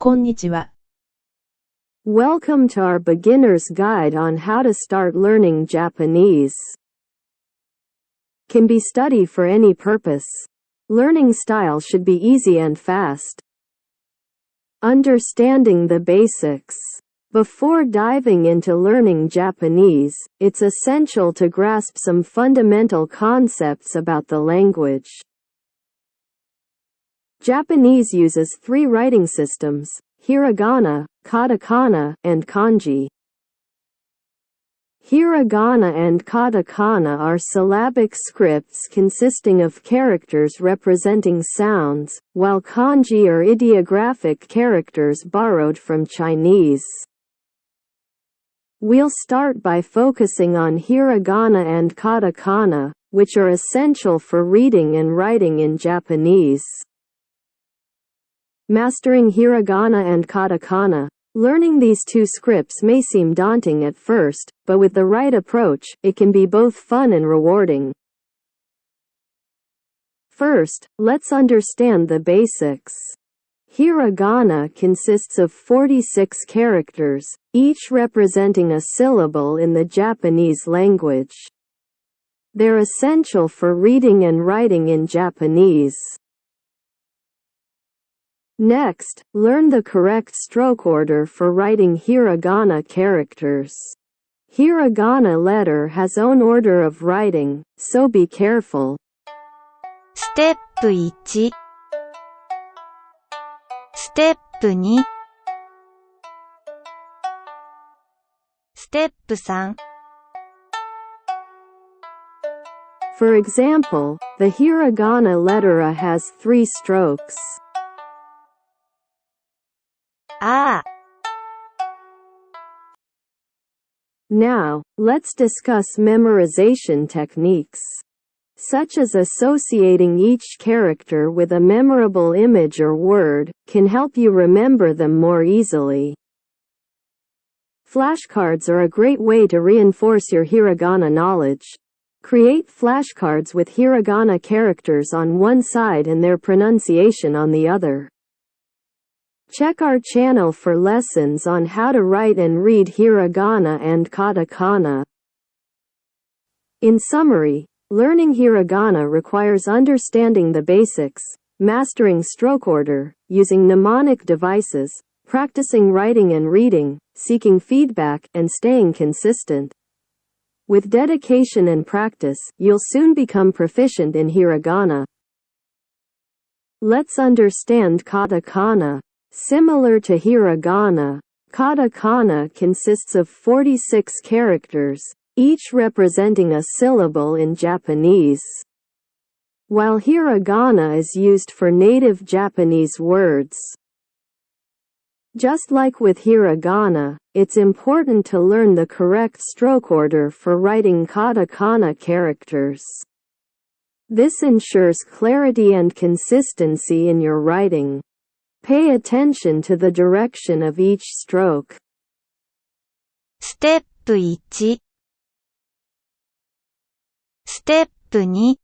こんにちは。Welcome to our beginner's guide on how to start learning Japanese. Can be studied for any purpose. Learning style should be easy and fast. Understanding the basics. Before diving into learning Japanese, it's essential to grasp some fundamental concepts about the language. Japanese uses three writing systems: hiragana, katakana, and kanji. Hiragana and katakana are syllabic scripts consisting of characters representing sounds, while kanji are ideographic characters borrowed from Chinese. We'll start by focusing on hiragana and katakana, which are essential for reading and writing in Japanese. Mastering hiragana and katakana. Learning these two scripts may seem daunting at first, but with the right approach, it can be both fun and rewarding. First, let's understand the basics. Hiragana consists of 46 characters, each representing a syllable in the Japanese language. They're essential for reading and writing in Japanese. Next, learn the correct stroke order for writing hiragana characters. Hiragana letter has own order of writing, so be careful. ステップ1、ステップ2、ステップ3。For example, the hiragana letter A has 3 strokes. あー。 Now, let's discuss memorization techniques. Such as associating each character with a memorable image or word, can help you remember them more easily. Flashcards are a great way to reinforce your hiragana knowledge. Create flashcards with hiragana characters on one side and their pronunciation on the other. Check our channel for lessons on how to write and read hiragana and katakana. In summary, learning hiragana requires understanding the basics, mastering stroke order, using mnemonic devices, practicing writing and reading, seeking feedback, and staying consistent. With dedication and practice, you'll soon become proficient in hiragana. Let's understand katakana. Similar to hiragana, katakana consists of 46 characters, each representing a syllable in Japanese. While hiragana is used for native Japanese words. Just like with hiragana, it's important to learn the correct stroke order for writing katakana characters. This ensures clarity and consistency in your writing. Pay attention to the direction of each stroke. ステップ1、ステップ2、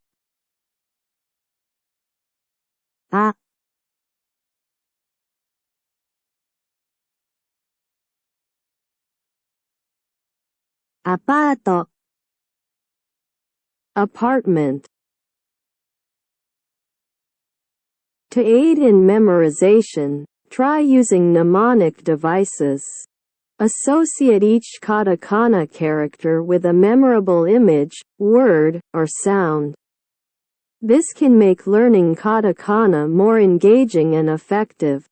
あ、アパート apartment. To aid in memorization, try using mnemonic devices. Associate each katakana character with a memorable image, word, or sound. This can make learning katakana more engaging and effective.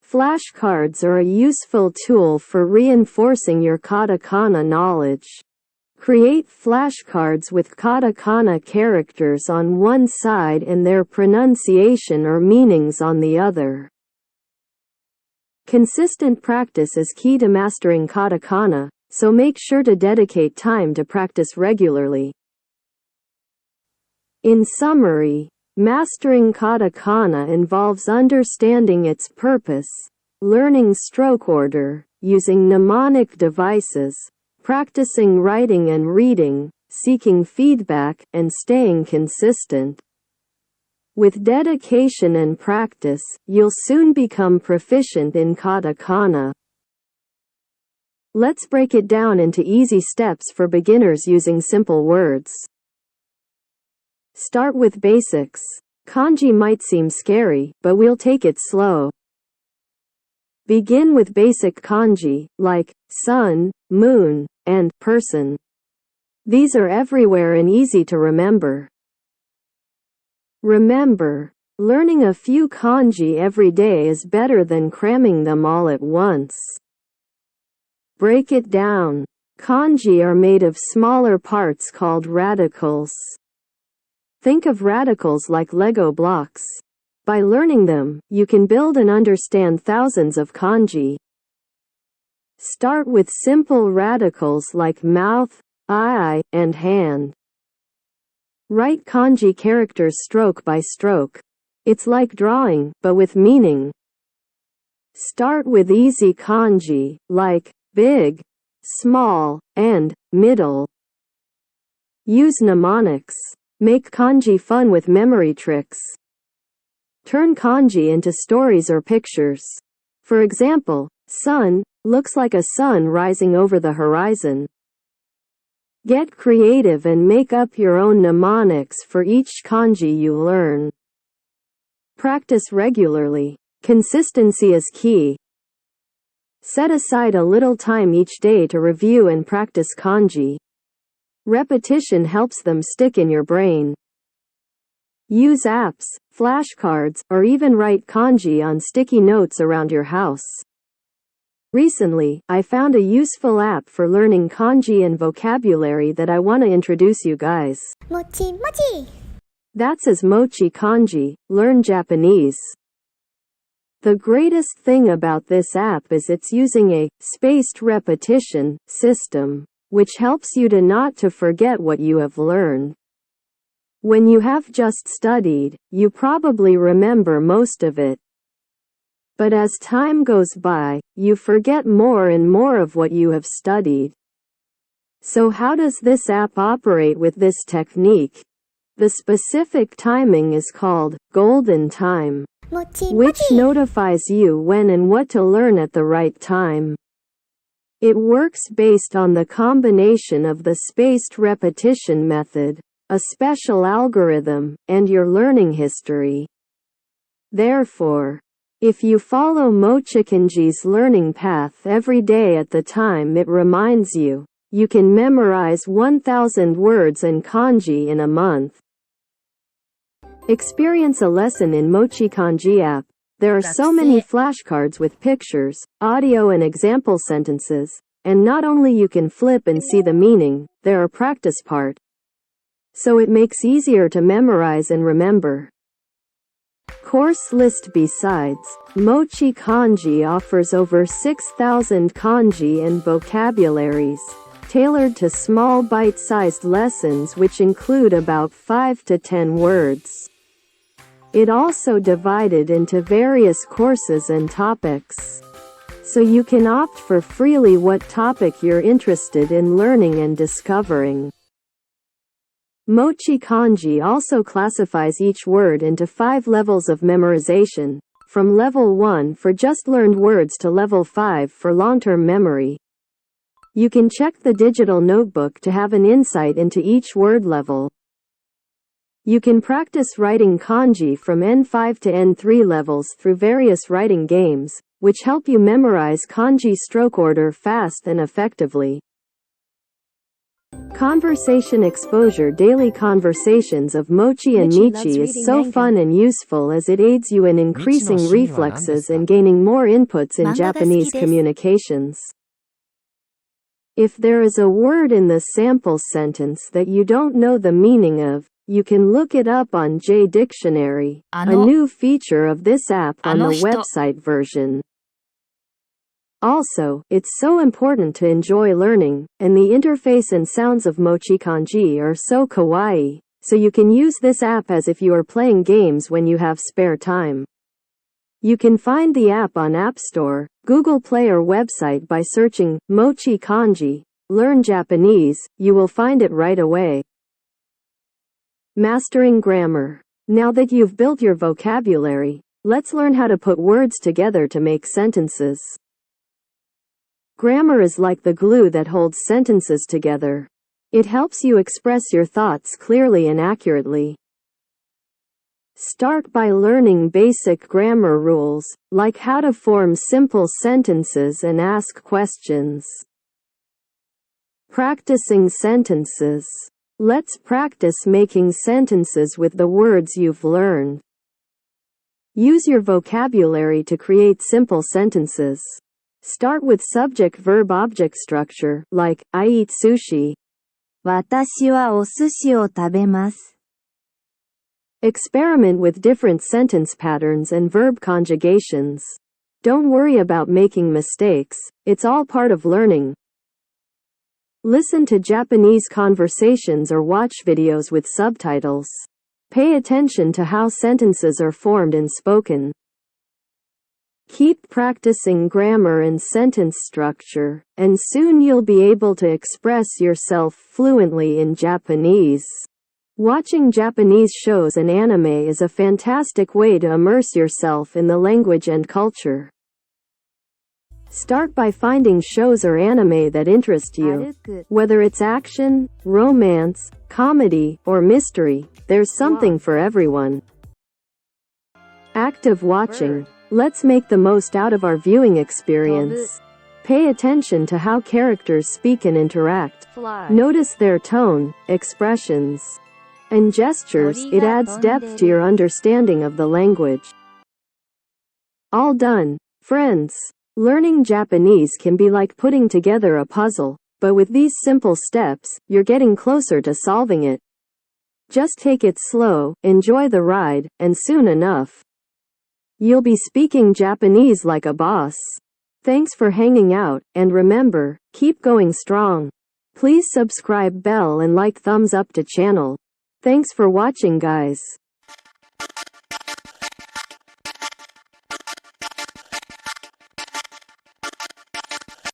Flashcards are a useful tool for reinforcing your katakana knowledge. Create flashcards with katakana characters on one side and their pronunciation or meanings on the other. Consistent practice is key to mastering katakana, so make sure to dedicate time to practice regularly. In summary, mastering katakana involves understanding its purpose, learning stroke order, using mnemonic devices, practicing writing and reading, seeking feedback, and staying consistent. With dedication and practice, you'll soon become proficient in katakana. Let's break it down into easy steps for beginners using simple words. Start with basics. Kanji might seem scary, but we'll take it slow. Begin with basic kanji, like sun, moon, and person. These are everywhere and easy to remember. Remember, learning a few kanji every day is better than cramming them all at once. Break it down. Kanji are made of smaller parts called radicals. Think of radicals like Lego blocks. By learning them, you can build and understand thousands of kanji. Start with simple radicals like mouth, eye, and hand. Write kanji characters stroke by stroke. It's like drawing, but with meaning. Start with easy kanji, like big, small, and middle. Use mnemonics. Make kanji fun with memory tricks. Turn kanji into stories or pictures. For example, sun looks like a sun rising over the horizon. Get creative and make up your own mnemonics for each kanji you learn. Practice regularly. Consistency is key. Set aside a little time each day to review and practice kanji. Repetition helps them stick in your brain. Use apps, flashcards, or even write kanji on sticky notes around your house. Recently, I found a useful app for learning kanji and vocabulary that I want to introduce you guys. Mochi mochi! That's as Mochi Kanji, Learn Japanese. The greatest thing about this app is it's using a spaced repetition system, which helps you to not to forget what you have learned. When you have just studied, you probably remember most of it. But as time goes by, you forget more and more of what you have studied. So how does this app operate with this technique? The specific timing is called golden time, Mochi which mochi! notifies you when and what to learn at the right time. It works based on the combination of the spaced repetition method, a special algorithm, and your learning history. Therefore, if you follow Mochikanji's learning path every day at the time it reminds you, you can memorize 1,000 words and kanji in a month. Experience a lesson in Mochi Kanji app. There are so many flashcards with pictures, audio and example sentences, and not only you can flip and see the meaning, there are practice part. So it makes easier to memorize and remember. Course list. Besides, Mochi Kanji offers over 6,000 kanji and vocabularies, tailored to small bite-sized lessons which include about 5 to 10 words. It also divided into various courses and topics, so you can opt for freely what topic you're interested in learning and discovering. Mochi Kanji also classifies each word into 5 levels of memorization, from level 1 for just learned words to level 5 for long-term memory. You can check the digital notebook to have an insight into each word level. You can practice writing kanji from N5 to N3 levels through various writing games, which help you memorize kanji stroke order fast and effectively. Conversation exposure. Daily conversations of Mochi and Michi is so fun and useful as it aids you in increasing reflexes and gaining more inputs in Japanese communications. If there is a word in the sample sentence that you don't know the meaning of, you can look it up on J Dictionary, a new feature of this app on the website version. Also, it's so important to enjoy learning, and the interface and sounds of Mochi Kanji are so kawaii, so you can use this app as if you are playing games when you have spare time. You can find the app on App Store, Google Play or website by searching Mochi Kanji, Learn Japanese. You will find it right away. Mastering grammar. Now that you've built your vocabulary, let's learn how to put words together to make sentences. Grammar is like the glue that holds sentences together. It helps you express your thoughts clearly and accurately. Start by learning basic grammar rules, like how to form simple sentences and ask questions. Practicing sentences. Let's practice making sentences with the words you've learned. Use your vocabulary to create simple sentences. Start with subject-verb-object structure, like, I eat sushi. 私はお寿司を食べます。Experiment with different sentence patterns and verb conjugations. Don't worry about making mistakes, it's all part of learning. Listen to Japanese conversations or watch videos with subtitles. Pay attention to how sentences are formed and spoken. Keep practicing grammar and sentence structure, and soon you'll be able to express yourself fluently in Japanese. Watching Japanese shows and anime is a fantastic way to immerse yourself in the language and culture. Start by finding shows or anime that interest you. Whether it's action, romance, comedy, or mystery, there's something for everyone. Active watching. Let's make the most out of our viewing experience. Pay attention to how characters speak and interact. Notice their tone, expressions, and gestures. It adds depth to your understanding of the language. All done, friends. Learning Japanese can be like putting together a puzzle, but with these simple steps, you're getting closer to solving it. Just take it slow, enjoy the ride, and soon enough, you'll be speaking Japanese like a boss. Thanks for hanging out, and remember, keep going strong. Please subscribe bell and like thumbs up to channel. Thanks for watching guys.